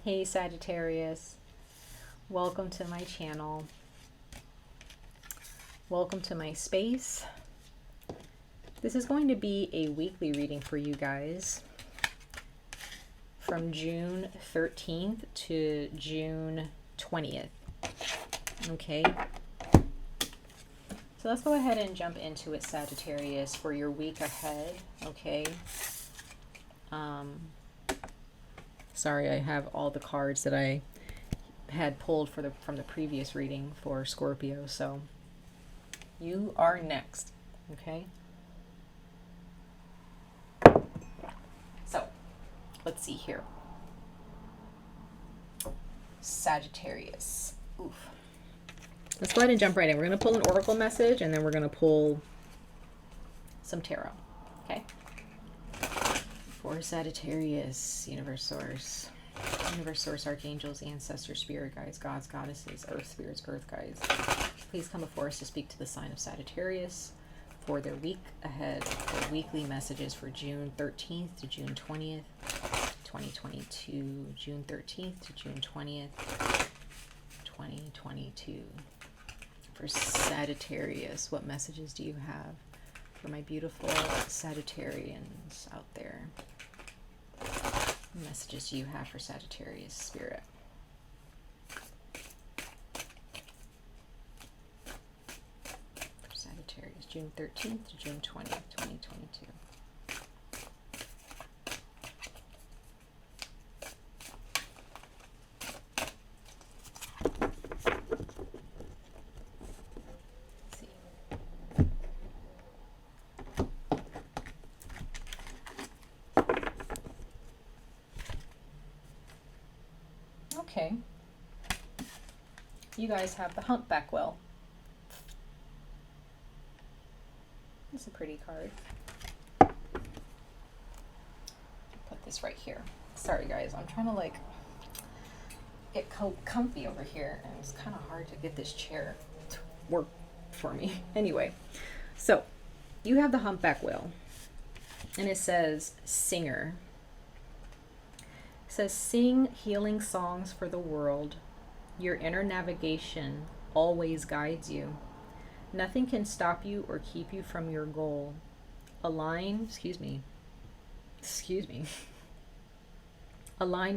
Hey Sagittarius, welcome to my channel. Welcome to my space. This is going to be a weekly reading for you guys from June 13th to June 20th. Okay. So let's go ahead and jump into it, Sagittarius, for your week ahead. Okay. Sorry, I have all the cards that I had pulled from the previous reading for Scorpio. So you are next. Okay. So let's see here. Sagittarius. Oof. Let's go ahead and jump right in. We're going to pull an oracle message and then we're going to pull some tarot. Okay. For Sagittarius, universe source, archangels, ancestors, spirit guides, gods, goddesses, earth spirits, earth guides, please come before us to speak to the sign of Sagittarius for their week ahead, for weekly messages for June 13th to June 20th, 2022, June 13th to June 20th, 2022. For Sagittarius, what messages do you have for my beautiful Sagittarians out there? What messages do you have for Sagittarius spirit? For Sagittarius, June 13th to June 20th, 2022. Okay, you guys have the humpback whale. It's a pretty card. Put this right here. Sorry guys, I'm trying to get comfy over here, and it's kind of hard to get this chair to work for me. Anyway, so you have the humpback whale, and it says singer. It says, sing healing songs for the world. Your inner navigation always guides you. Nothing can stop you or keep you from your goal. Align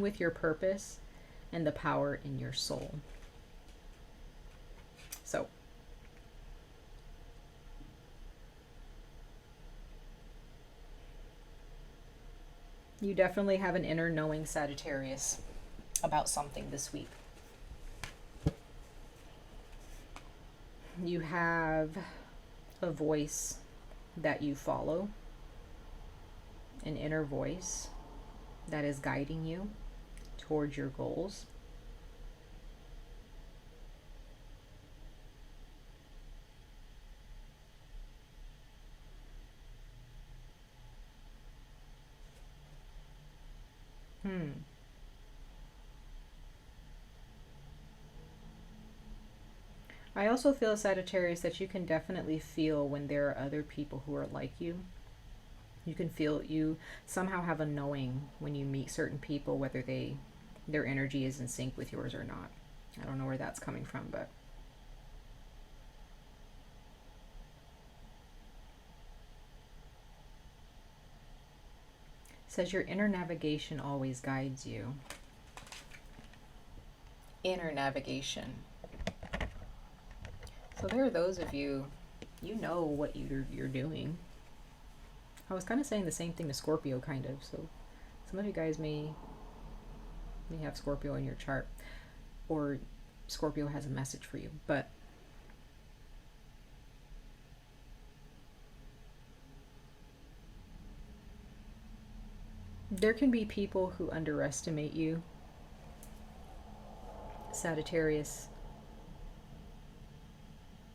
with your purpose and the power in your soul. So, you definitely have an inner knowing, Sagittarius, about something this week. You have a voice that you follow, an inner voice that is guiding you towards your goals. I also feel, Sagittarius, that you can definitely feel when there are other people who are like you. You can feel, you somehow have a knowing when you meet certain people, whether their energy is in sync with yours or not. I don't know where that's coming from, but it says your inner navigation always guides you. Inner navigation. So there are those of you, you know what you're doing. I was kind of saying the same thing to Scorpio, kind of. So some of you guys may have Scorpio in your chart, or Scorpio has a message for you. But there can be people who underestimate you, Sagittarius.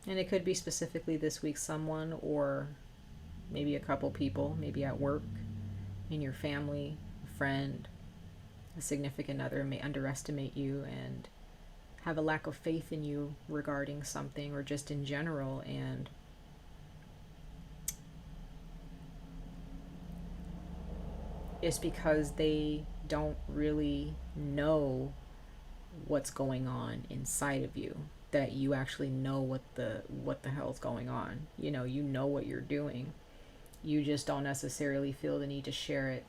And it could be specifically this week someone, or maybe a couple people, maybe at work, in your family, a friend, a significant other may underestimate you and have a lack of faith in you regarding something, or just in general, and it's because they don't really know what's going on inside of you, that you actually know what the hell's going on. You know what you're doing. You just don't necessarily feel the need to share it.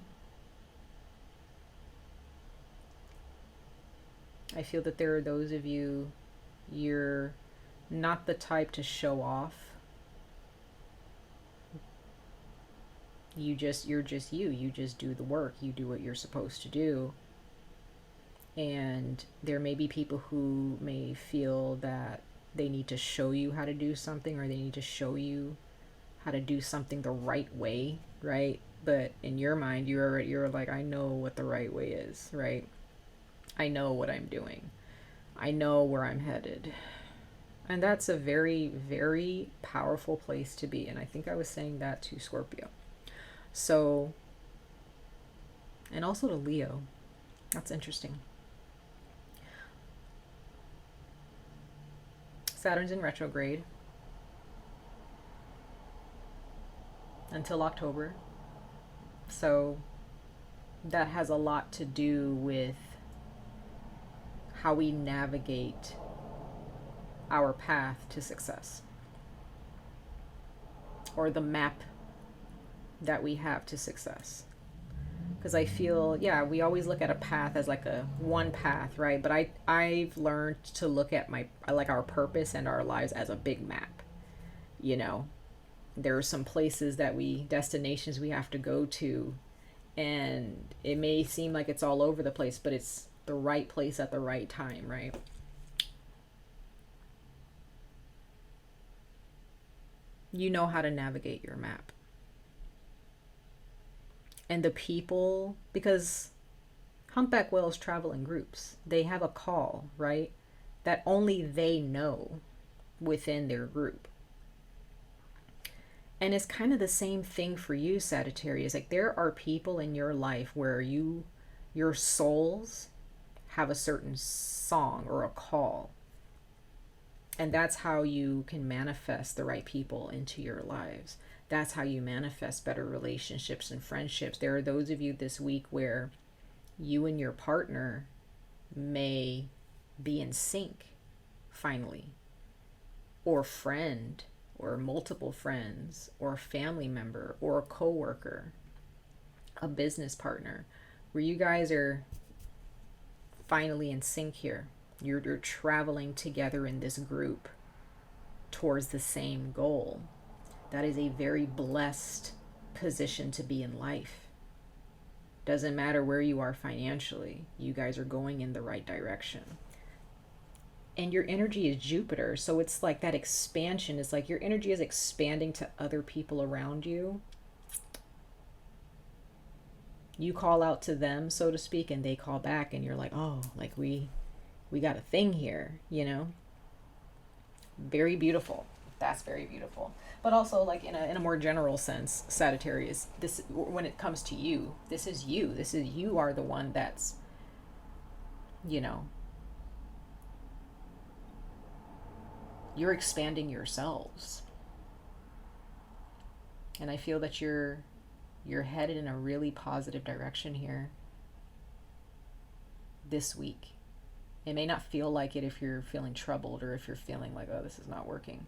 I feel that there are those of you, you're not the type to show off. You're just you. You just do the work. You do what you're supposed to do. And there may be people who may feel that they need to show you how to do something, or they need to show you how to do something the right way, right? But in your mind, you're like, I know what the right way is, right? I know what I'm doing. I know where I'm headed. And that's a very, very powerful place to be. And I think I was saying that to Scorpio. So, and also to Leo. That's interesting. Saturn's in retrograde until October. So that has a lot to do with how we navigate our path to success, or the map that we have to success. Because I feel, yeah, we always look at a path as like a one path, right? But I've learned to look at our purpose and our lives as a big map. There are some places destinations we have to go to, and it may seem like it's all over the place, but it's the right place at the right time, right? You know how to navigate your map. And the people, because humpback whales travel in groups, they have a call, right? That only they know within their group. And it's kind of the same thing for you, Sagittarius. Like, there are people in your life where your souls have a certain song or a call. And that's how you can manifest the right people into your lives. That's how you manifest better relationships and friendships. There are those of you this week where you and your partner may be in sync, finally. Or friend, or multiple friends, or a family member, or a coworker, a business partner, where you guys are finally in sync here. You're traveling together in this group towards the same goal. That is a very blessed position to be in life. Doesn't matter where you are financially, you guys are going in the right direction. And your energy is Jupiter, so it's like that expansion. It's like your energy is expanding to other people around you. You call out to them, so to speak, and they call back, and you're like, oh, like we got a thing here, Very beautiful. That's very beautiful. But also, like, in a more general sense, Sagittarius, this, when it comes to you, this is you are the one that's, you're expanding yourselves. And I feel that you're headed in a really positive direction here this week. It may not feel like it if you're feeling troubled, or if you're feeling like, oh, this is not working.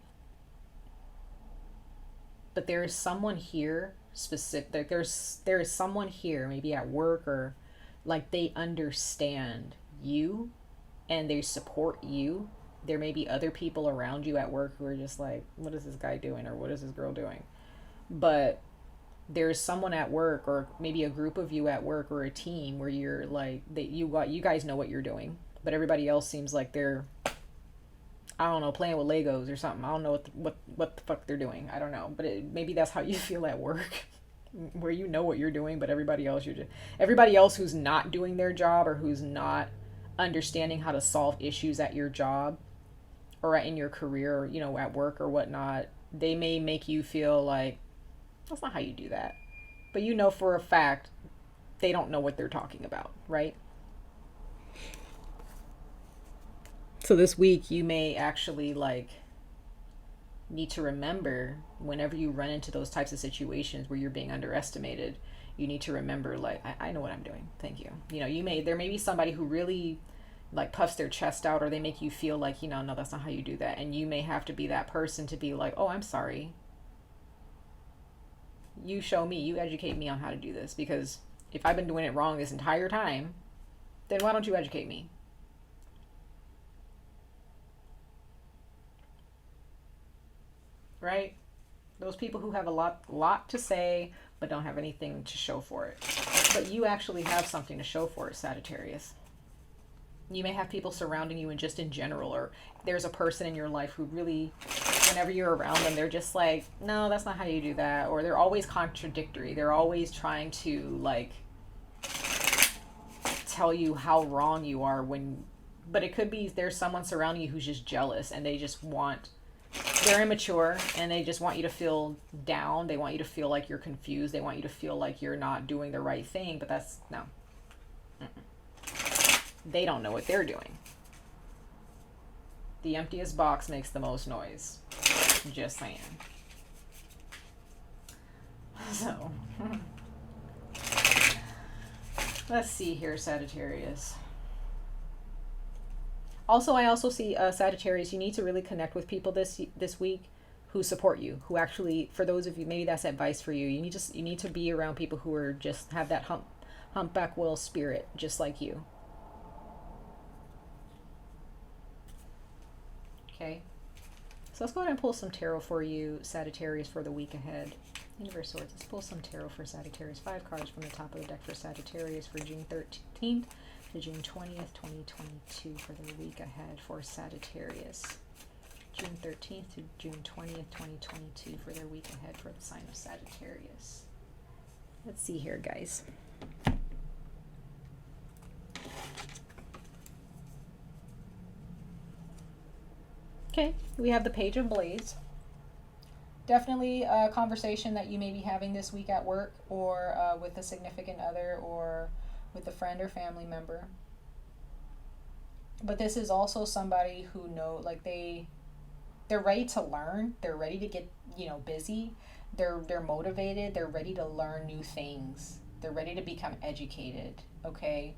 But there is someone here specific. There is someone here, maybe at work, or like they understand you and they support you. There may be other people around you at work who are just like, what is this guy doing, or what is this girl doing? But there's someone at work, or maybe a group of you at work, or a team where you're like, you guys know what you're doing, but everybody else seems like they're, I don't know, playing with Legos or something. I don't know what the fuck they're doing. I don't know, but maybe that's how you feel at work, where you know what you're doing, but everybody else who's not doing their job, or who's not understanding how to solve issues at your job, or in your career, or at work or whatnot, they may make you feel like that's not how you do that. But for a fact they don't know what they're talking about, right? So this week you may actually need to remember, whenever you run into those types of situations where you're being underestimated, you need to remember, like, I know what I'm doing. Thank you. You know, there may be somebody who really like puffs their chest out, or they make you feel like, no, that's not how you do that. And you may have to be that person to be like, oh, I'm sorry. You show me, you educate me on how to do this, because if I've been doing it wrong this entire time, then why don't you educate me? Right? Those people who have a lot to say but don't have anything to show for it. But you actually have something to show for it, Sagittarius. You may have people surrounding you, and just in general, or there's a person in your life who really, whenever you're around them, they're just like, no, that's not how you do that. Or they're always contradictory. They're always trying to like tell you how wrong you are but it could be there's someone surrounding you who's just jealous, and they're immature, and they just want you to feel down. They want you to feel like you're confused. They want you to feel like you're not doing the right thing, but no. They don't know what they're doing. The emptiest box makes the most noise. Just saying. So, let's see here, Sagittarius. Also, I also see, Sagittarius, you need to really connect with people this week who support you, who actually, for those of you, maybe that's advice for you. You need to be around people who are just have that humpback whale spirit, just like you. Okay, so let's go ahead and pull some tarot for you, Sagittarius, for the week ahead. Universe Swords, let's pull some tarot for Sagittarius. 5 cards from the top of the deck for Sagittarius for June 13th to June 20th, 2022, for the week ahead for Sagittarius. June 13th to June 20th, 2022, for their week ahead for the sign of Sagittarius. Let's see here, guys. Okay, we have the Page of Blades. Definitely a conversation that you may be having this week at work, or with a significant other, or with a friend or family member. But this is also somebody who like they're ready to learn. They're ready to get, busy. They're motivated. They're ready to learn new things. They're ready to become educated, okay?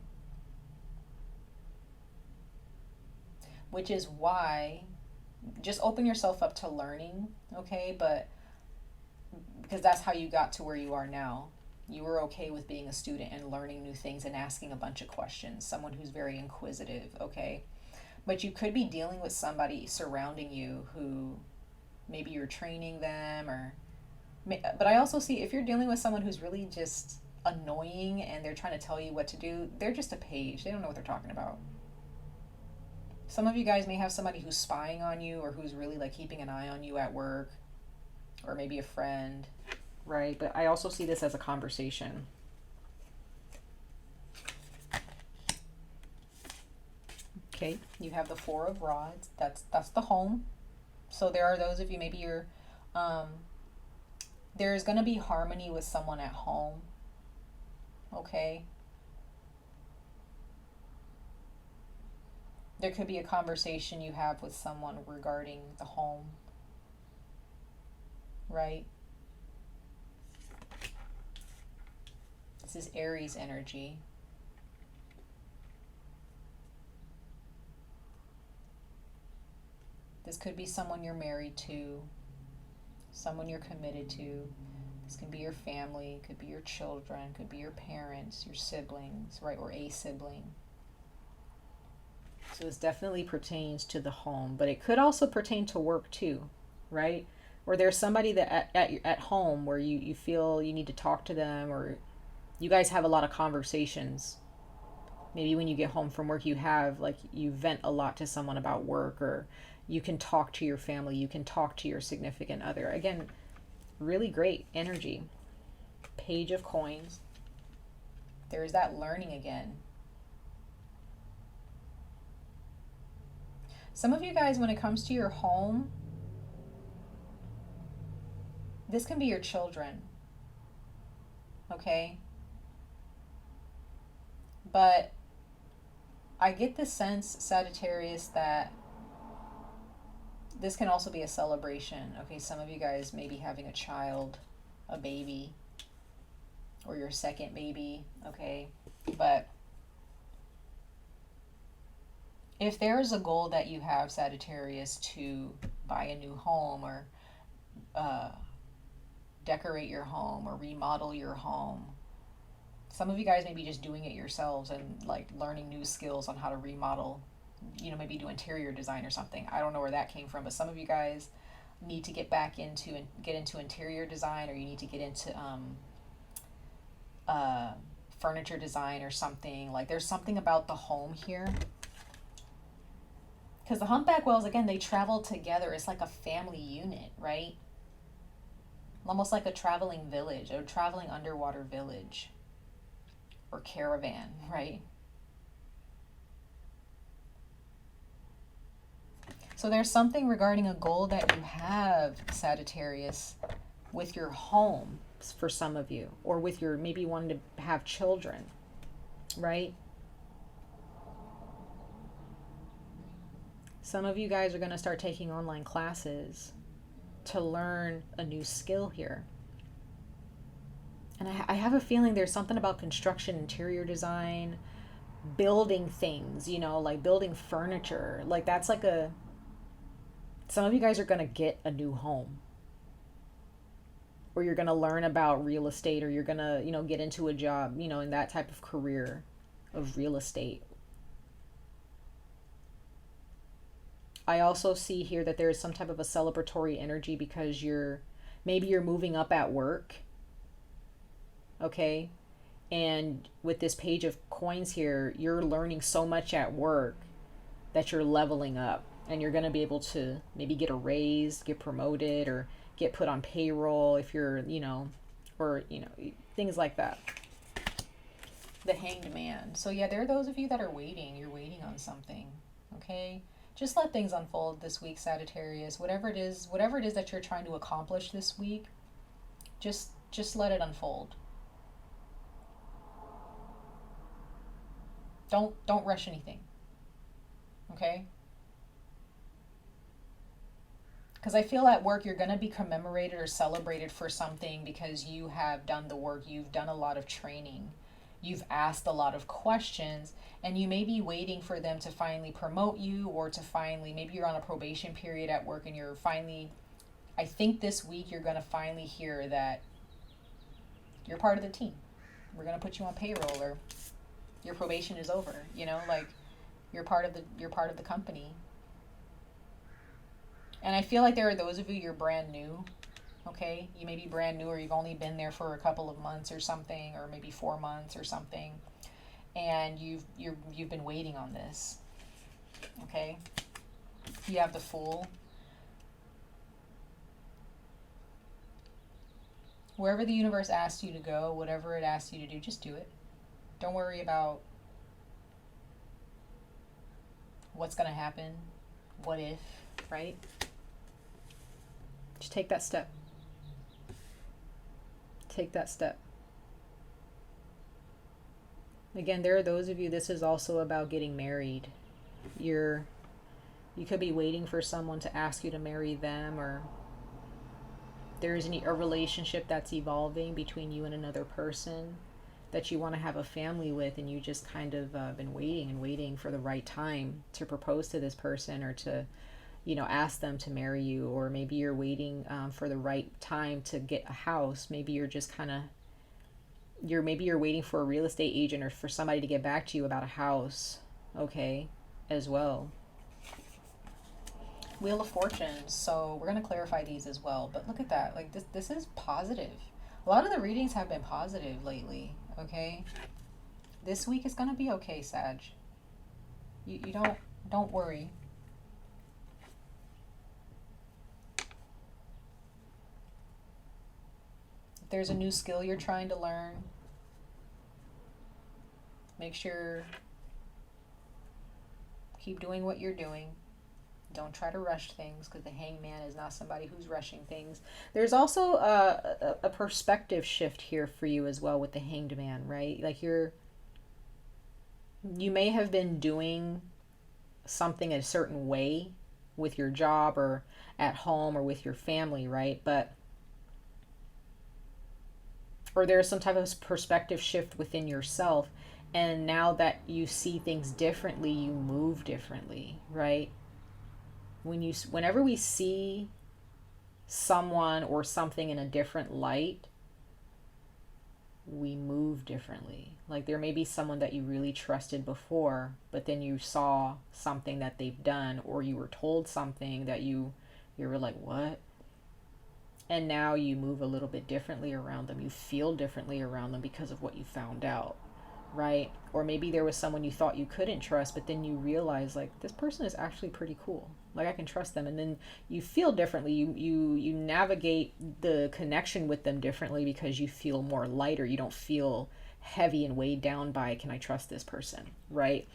Which is why, just open yourself up to learning, okay? But because that's how you got to where you are now. You were okay with being a student and learning new things and asking a bunch of questions. Someone who's very inquisitive, okay? But you could be dealing with somebody surrounding you who maybe you're training them, but I also see if you're dealing with someone who's really just annoying and they're trying to tell you what to do, they're just a page. They don't know what they're talking about. Some of you guys may have somebody who's spying on you, or who's really like keeping an eye on you at work, or maybe a friend, right? But I also see this as a conversation. Okay, you have the Four of Rods. That's the home. So there are those of you, maybe you're, there's going to be harmony with someone at home, okay? There could be a conversation you have with someone regarding the home, right? This is Aries energy. This could be someone you're married to, someone you're committed to. This can be your family, could be your children, could be your parents, your siblings, right? Or a sibling. So this definitely pertains to the home, but it could also pertain to work too, right? Or there's somebody that at home where you feel you need to talk to them, or you guys have a lot of conversations. Maybe when you get home from work, you vent a lot to someone about work, or you can talk to your family, you can talk to your significant other. Again, really great energy. Page of Coins. There's that learning again. Some of you guys, when it comes to your home, this can be your children, okay? But I get the sense, Sagittarius, that this can also be a celebration, okay? Some of you guys may be having a child, a baby, or your second maybe, okay? But if there's a goal that you have, Sagittarius, to buy a new home or uh, decorate your home or remodel your home, some of you guys may be just doing it yourselves and like learning new skills on how to remodel, you know, maybe do interior design or something. I don't know where that came from, but some of you guys need to get back into and get into interior design, or you need to get into uh, furniture design or something. Like there's something about the home here. Because the humpback whales, again, they travel together. It's like a family unit, right? Almost like a traveling village, a traveling underwater village or caravan, right? So there's something regarding a goal that you have, Sagittarius, with your home for some of you, or with your, maybe wanting to have children, right? Some of you guys are going to start taking online classes to learn a new skill here. And I have a feeling there's something about construction, interior design, building things, you know, like building furniture. Like that's like a, some of you guys are going to get a new home. Or you're going to learn about real estate, or you're going to, you know, get into a job, you know, in that type of career of real estate. I also see here that there is some type of a celebratory energy because maybe you're moving up at work. Okay. And with this page of coins here, you're learning so much at work that you're leveling up, and you're going to be able to maybe get a raise, get promoted, or get put on payroll if you're, you know, or, you know, things like that. The Hanged Man. So yeah, there are those of you that are waiting. You're waiting on something. Okay. Just let things unfold this week, Sagittarius. Whatever it is that you're trying to accomplish this week, just let it unfold. Don't rush anything. Okay? Because I feel at work you're going to be commemorated or celebrated for something because you have done the work. You've done a lot of training. You've asked a lot of questions, and you may be waiting for them to finally promote you, or to finally, maybe you're on a probation period at work and you're finally, I think this week you're going to finally hear that you're part of the team. We're going to put you on payroll, or your probation is over, you know, like you're part of the company. And I feel like there are those of you, you're brand new. Okay, you may be brand new, or you've only been there for a couple of months or something, or maybe 4 months or something, and you've been waiting on this. Okay, you have the Fool. Wherever the universe asks you to go, whatever it asks you to do, just do it. Don't worry about what's gonna happen, what if, right? Just take that step. Take that step. Again, there are those of you, this is also about getting married. You could be waiting for someone to ask you to marry them, or there's a relationship that's evolving between you and another person that you want to have a family with, and you just kind of been waiting and waiting for the right time to propose to this person, or to, you know, ask them to marry you. Or maybe you're waiting for the right time to get a house. Maybe you're just kind of, maybe you're waiting for a real estate agent or for somebody to get back to you about a house, okay, as well. Wheel of Fortune. So we're going to clarify these as well. But look at that. Like this is positive. A lot of the readings have been positive lately, okay? This week is going to be okay, Sag. You don't worry. If there's a new skill you're trying to learn, make sure keep doing what you're doing. Don't try to rush things, because the Hangman is not somebody who's rushing things. There's also a perspective shift here for you as well with the Hanged Man, right? Like you may have been doing something a certain way with your job or at home or with your family, right? But or there's some type of perspective shift within yourself. And now that you see things differently, you move differently, right? Whenever we see someone or something in a different light, we move differently. Like there may be someone that you really trusted before, but then you saw something that they've done, or you were told something that you were like, what? And now you move a little bit differently around them. You feel differently around them because of what you found out, right? Or maybe there was someone you thought you couldn't trust, but then you realize like this person is actually pretty cool. Like I can trust them. And then you feel differently. You navigate the connection with them differently because you feel more lighter. You don't feel heavy and weighed down by, can I trust this person, right?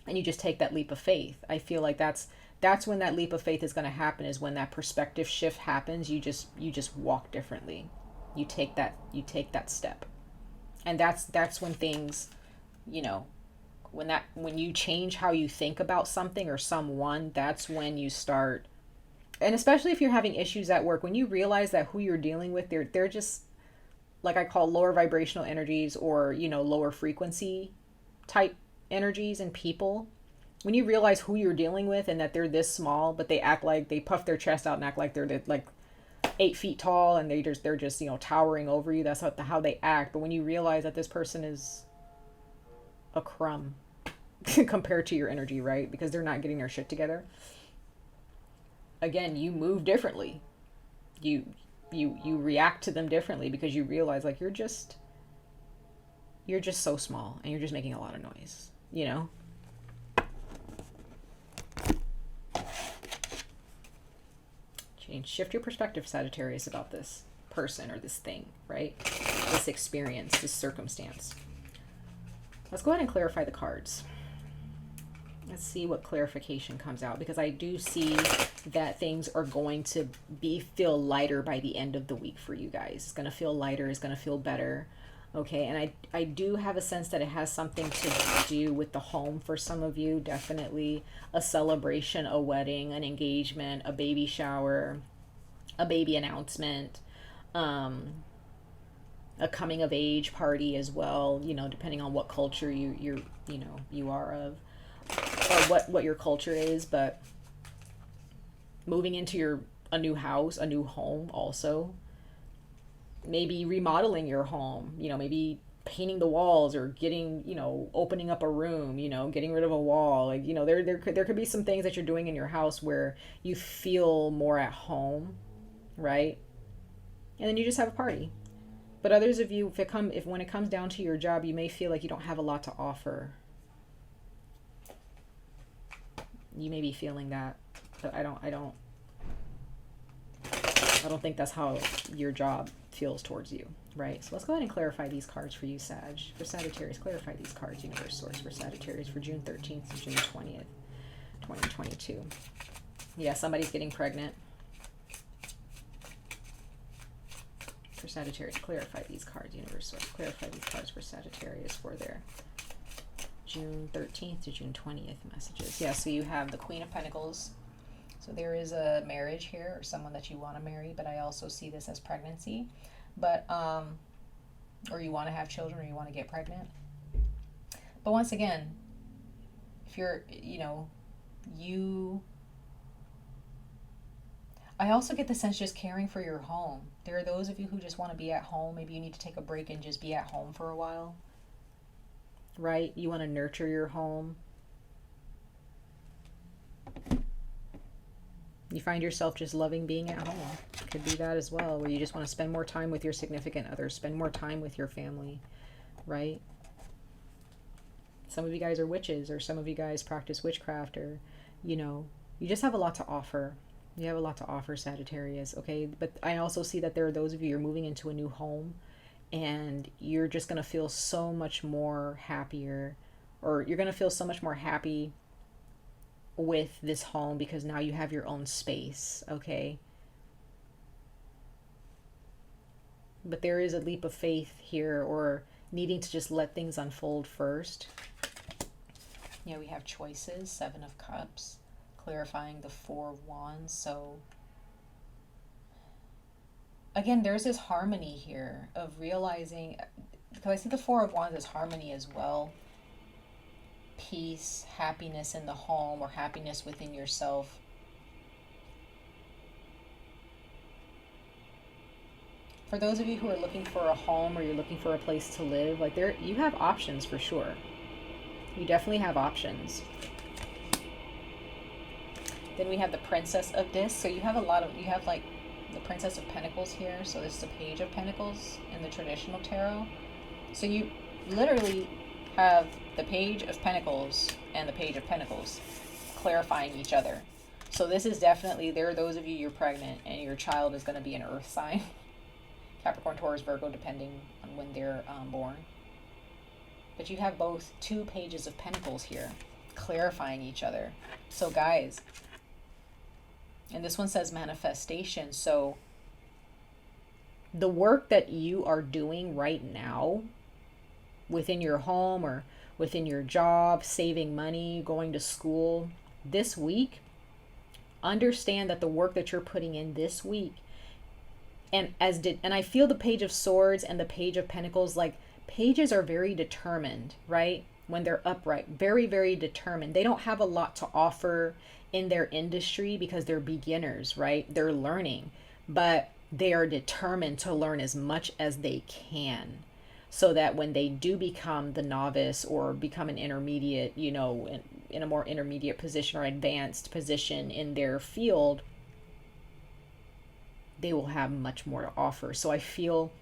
And you just take that leap of faith. I feel like that's when that leap of faith is going to happen, is when that perspective shift happens. You just walk differently. You take that step. And that's when things, you know, when you change how you think about something or someone, that's when you start. And especially if you're having issues at work, when you realize that who you're dealing with, they're just, like I call lower vibrational energies, or, you know, lower frequency type energies and people. When you realize who you're dealing with and that they're this small, but they act like, they puff their chest out and act like they're like 8 feet tall, and they're just, you know, towering over you. That's how they act. But when you realize that this person is a crumb compared to your energy, right? Because they're not getting their shit together. Again, you move differently. You react to them differently because you realize like you're just so small and you're just making a lot of noise, you know? Shift your perspective, Sagittarius, about this person or this thing, right? This experience, this circumstance. Let's go ahead and clarify the cards. Let's see what clarification comes out, because I do see that things are going to feel lighter by the end of the week for you guys. It's going to feel lighter. It's going to feel better. Okay, and I do have a sense that it has something to do with the home for some of you. Definitely a celebration, a wedding, an engagement, a baby shower, a baby announcement, a coming of age party as well, you know, depending on what culture you are of, or what your culture is. But moving into a new house, a new home also. Maybe remodeling your home, you know, maybe painting the walls, or getting, you know, opening up a room, you know, getting rid of a wall. Like, you know, there could be some things that you're doing in your house where you feel more at home, right? And then you just have a party. But others of you, when it comes down to your job, you may feel like you don't have a lot to offer. You may be feeling that, but I don't think that's how your job feels towards you, right? So let's go ahead and clarify these cards for you, Sag. For Sagittarius, clarify these cards, Universe Source, for Sagittarius for June 13th to June 20th, 2022. Yeah, somebody's getting pregnant. For Sagittarius, clarify these cards, Universe Source. Clarify these cards for Sagittarius for their June 13th to June 20th messages. Yeah, so you have the Queen of Pentacles. So there is a marriage here, or someone that you want to marry, but I also see this as pregnancy. But, or you want to have children, or you want to get pregnant. But once again, if you're, you know, I also get the sense just caring for your home. There are those of you who just want to be at home. Maybe you need to take a break and just be at home for a while, right? You want to nurture your home. You find yourself just loving being at home. Could be that as well, where you just want to spend more time with your significant other, spend more time with your family, right? Some of you guys are witches, or some of you guys practice witchcraft, or, you know, you just have a lot to offer. You have a lot to offer, Sagittarius, okay? But I also see that there are those of you, you're moving into a new home, and you're just going to feel so much more happier, or you're going to feel so much more happy with this home because now you have your own space, okay? But there is a leap of faith here, or needing to just let things unfold first. Yeah, we have choices, 7 of Cups, clarifying the 4 of Wands. So again, there's this harmony here of realizing, because I see the Four of Wands as harmony as well. Peace, happiness in the home, or happiness within yourself. For those of you who are looking for a home, or you're looking for a place to live, like there, you have options for sure. You definitely have options. Then we have the Princess of Discs. So you have you have like the Princess of Pentacles here. So this is the Page of Pentacles in the traditional tarot. So you literally have the Page of Pentacles and the Page of Pentacles clarifying each other. So this is definitely, there are those of you, you're pregnant and your child is going to be an earth sign. Capricorn, Taurus, Virgo, depending on when they're born. But you have both two Pages of Pentacles here clarifying each other. So guys, and this one says manifestation. So the work that you are doing right now within your home or within your job, saving money, going to school, this week, understand that the work that you're putting in this week, and I feel the Page of Swords and the Page of Pentacles, like pages are very determined, right? When they're upright, very, very determined. They don't have a lot to offer in their industry because they're beginners, right? They're learning, but they are determined to learn as much as they can, so that when they do become the novice or become an intermediate, you know, in a more intermediate position or advanced position in their field, they will have much more to offer. So I feel,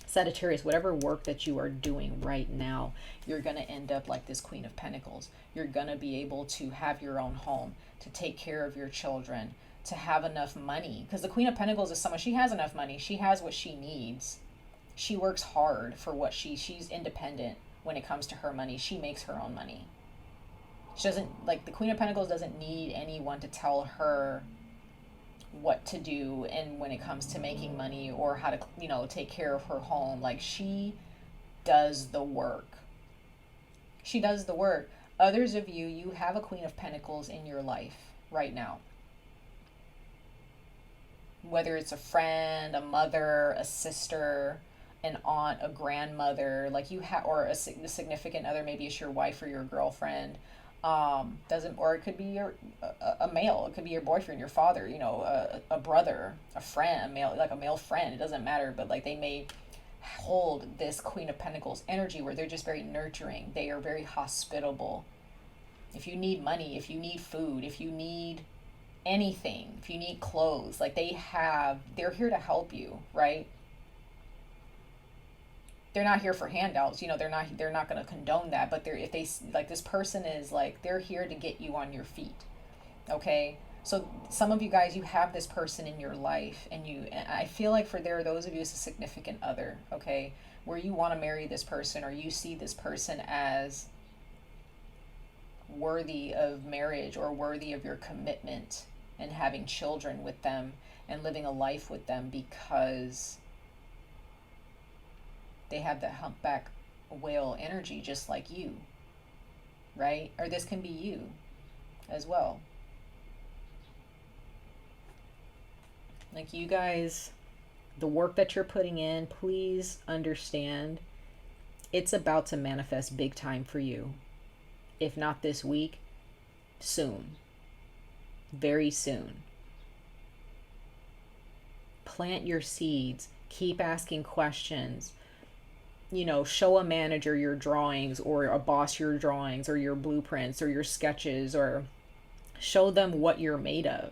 Sagittarius, whatever work that you are doing right now, you're going to end up like this Queen of Pentacles. You're going to be able to have your own home, to take care of your children, to have enough money. Because the Queen of Pentacles is someone, she has enough money. She has what she needs. She works hard for what she's independent when it comes to her money. She makes her own money. She doesn't, like the Queen of Pentacles doesn't need anyone to tell her what to do, and when it comes to making money or how to, you know, take care of her home. Like she does the work. She does the work. Others of you, you have a Queen of Pentacles in your life right now. Whether it's a friend, a mother, a sister, an aunt, a grandmother, like you have, or a significant other, maybe it's your wife or your girlfriend. Doesn't, or it could be a male, it could be your boyfriend, your father, you know, a brother, a friend, a male, like a male friend, it doesn't matter, but like they may hold this Queen of Pentacles energy where they're just very nurturing. They are very hospitable. If you need money, if you need food, if you need anything, if you need clothes, like they're here to help you, right? They're not here for handouts, you know, they're not going to condone that, but if they, like this person is like, they're here to get you on your feet. Okay. So some of you guys, you have this person in your life, and I feel like there are those of you as a significant other, okay, where you want to marry this person, or you see this person as worthy of marriage or worthy of your commitment and having children with them and living a life with them, because they have that humpback whale energy just like you, right? Or this can be you as well. Like you guys, the work that you're putting in, please understand it's about to manifest big time for you. If not this week, soon. Very soon. Plant your seeds. Keep asking questions. You know, show a manager your drawings, or a boss your drawings, or your blueprints, or your sketches, or show them what you're made of,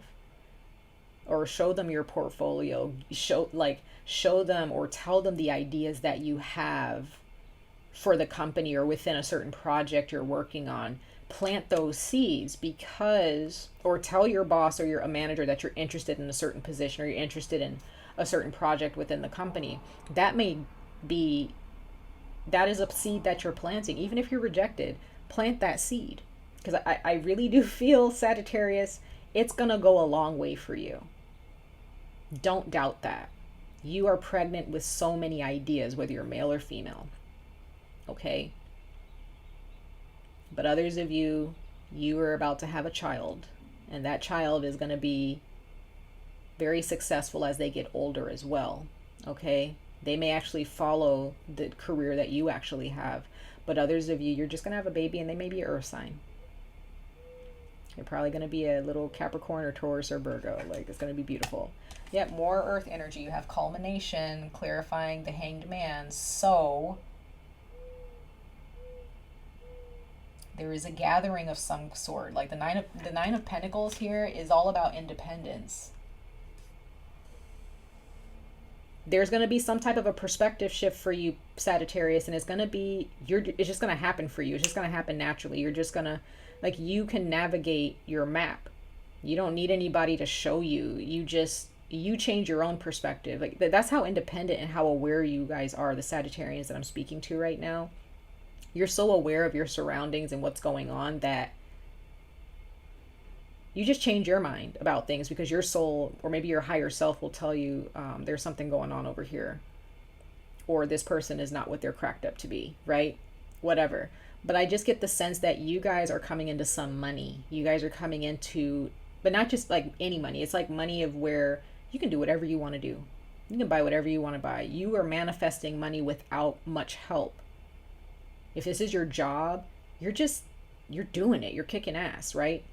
or show them your portfolio. Show them or tell them the ideas that you have for the company or within a certain project you're working on. Plant those seeds, because, or tell your boss or a manager that you're interested in a certain position, or you're interested in a certain project within the company. That is a seed that you're planting. Even if you're rejected, plant that seed. Because I really do feel, Sagittarius, it's going to go a long way for you. Don't doubt that. You are pregnant with so many ideas, whether you're male or female. Okay? But others of you, you are about to have a child. And that child is going to be very successful as they get older as well. Okay, they may actually follow the career that you actually have, but others of you, you're just gonna have a baby and they may be an earth sign. You're probably gonna be a little Capricorn or Taurus or Virgo. Like, it's gonna be beautiful. Yep, more earth energy. You have culmination, clarifying the Hanged Man. So there is a gathering of some sort. Like the nine of Pentacles here is all about independence. There's going to be some type of a perspective shift for you, Sagittarius, and it's going to be, it's just going to happen for you. It's just going to happen naturally. You're just going to, like, you can navigate your map. You don't need anybody to show you. You change your own perspective. Like, that's how independent and how aware you guys are, the Sagittarians that I'm speaking to right now. You're so aware of your surroundings and what's going on that you just change your mind about things because your soul, or maybe your higher self, will tell you there's something going on over here, or this person is not what they're cracked up to be, right? Whatever. But I just get the sense that you guys are coming into some money. You guys are coming into, but not just like any money. It's like money of where you can do whatever you want to do. You can buy whatever you want to buy. You are manifesting money without much help. If this is your job, you're doing it. You're kicking ass, right?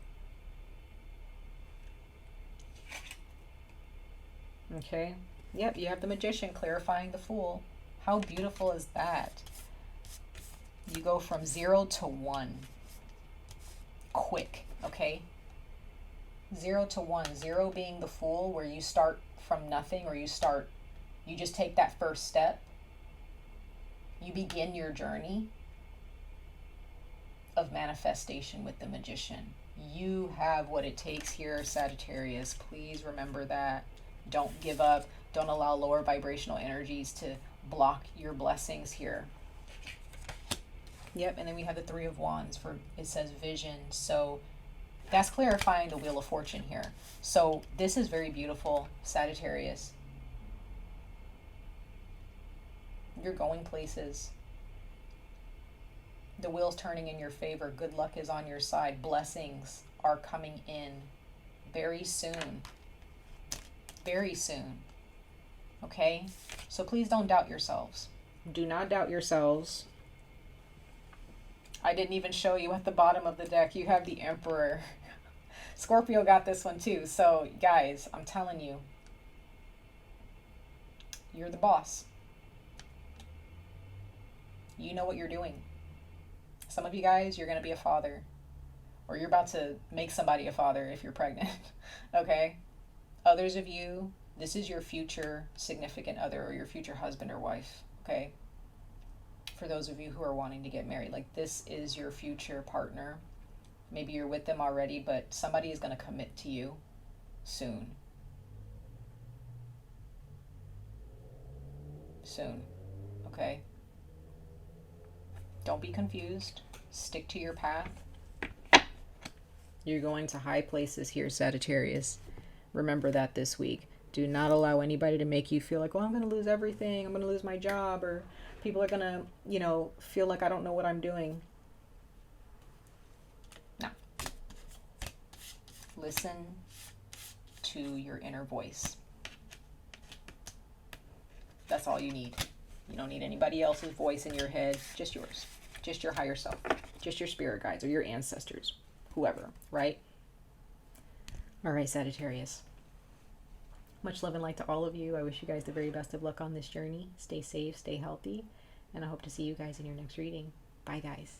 Okay. Yep, you have the Magician clarifying the Fool. How beautiful is that? You go from 0 to 1. Quick, okay? 0 to 1. 0 being the Fool, where you start from nothing, or you just take that first step. You begin your journey of manifestation with the Magician. You have what it takes here, Sagittarius. Please remember that. Don't give up. Don't allow lower vibrational energies to block your blessings here. Yep, and then we have the Three of Wands for, it says vision. So that's clarifying the Wheel of Fortune here. So this is very beautiful, Sagittarius. You're going places. The wheel's turning in your favor. Good luck is on your side. Blessings are coming in very soon. Very soon. Okay? So please don't doubt yourselves. Do not doubt yourselves. I didn't even show you at the bottom of the deck. You have the Emperor. Scorpio got this one too. So guys, I'm telling you, you're the boss. You know what you're doing. Some of you guys, you're going to be a father. Or you're about to make somebody a father if you're pregnant. Okay? Others of you, this is your future significant other or your future husband or wife, okay? For those of you who are wanting to get married, like, this is your future partner. Maybe you're with them already, but somebody is going to commit to you soon. Soon, okay? Don't be confused. Stick to your path. You're going to high places here, Sagittarius. Remember that this week. Do not allow anybody to make you feel like, well, I'm going to lose everything. I'm going to lose my job, or people are going to, feel like I don't know what I'm doing. No. Listen to your inner voice. That's all you need. You don't need anybody else's voice in your head. Just yours. Just your higher self. Just your spirit guides or your ancestors. Whoever, right? All right, Sagittarius. Much love and light to all of you. I wish you guys the very best of luck on this journey. Stay safe, stay healthy, and I hope to see you guys in your next reading. Bye, guys.